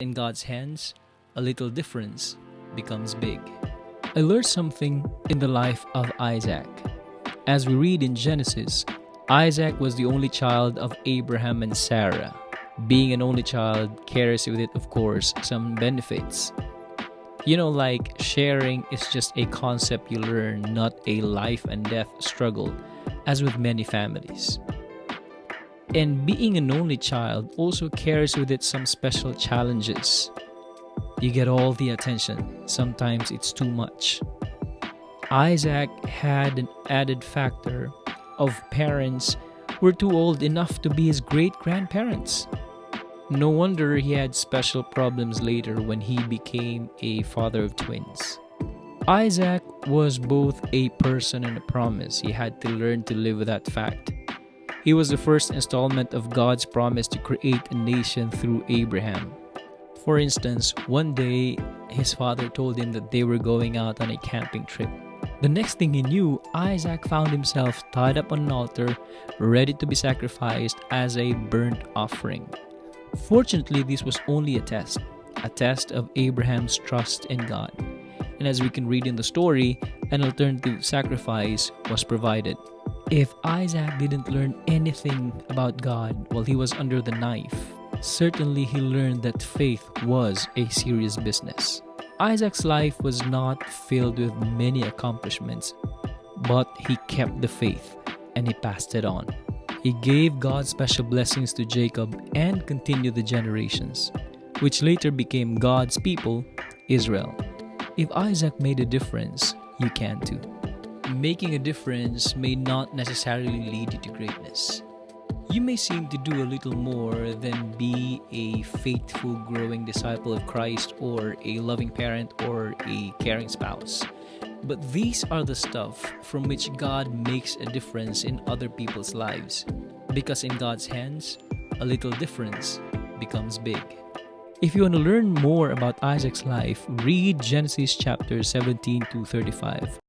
In God's hands, a little difference becomes big. I learned something in the life of Isaac. As we read in Genesis, Isaac was the only child of Abraham and Sarah. Being an only child carries with it, of course, some benefits. Like sharing is just a concept you learn, not a life and death struggle, as with many families. And being an only child also carries with it some special challenges. You get all the attention, sometimes it's too much. Isaac had an added factor of parents who were too old enough to be his great-grandparents. No wonder he had special problems later when he became a father of twins. Isaac was both a person and a promise. He had to learn to live with that fact. He was the first installment of God's promise to create a nation through Abraham. For instance, one day, his father told him that they were going out on a camping trip. The next thing he knew, Isaac found himself tied up on an altar, ready to be sacrificed as a burnt offering. Fortunately, this was only a test of Abraham's trust in God. And as we can read in the story, an alternative sacrifice was provided. If Isaac didn't learn anything about God while he was under the knife, certainly he learned that faith was a serious business. Isaac's life was not filled with many accomplishments, but he kept the faith and he passed it on. He gave God's special blessings to Jacob and continued the generations, which later became God's people, Israel. If Isaac made a difference, you can too. Making a difference may not necessarily lead you to greatness. You may seem to do a little more than be a faithful, growing disciple of Christ or a loving parent or a caring spouse. But these are the stuff from which God makes a difference in other people's lives. Because in God's hands, a little difference becomes big. If you want to learn more about Isaac's life, read Genesis chapter 17 to 35.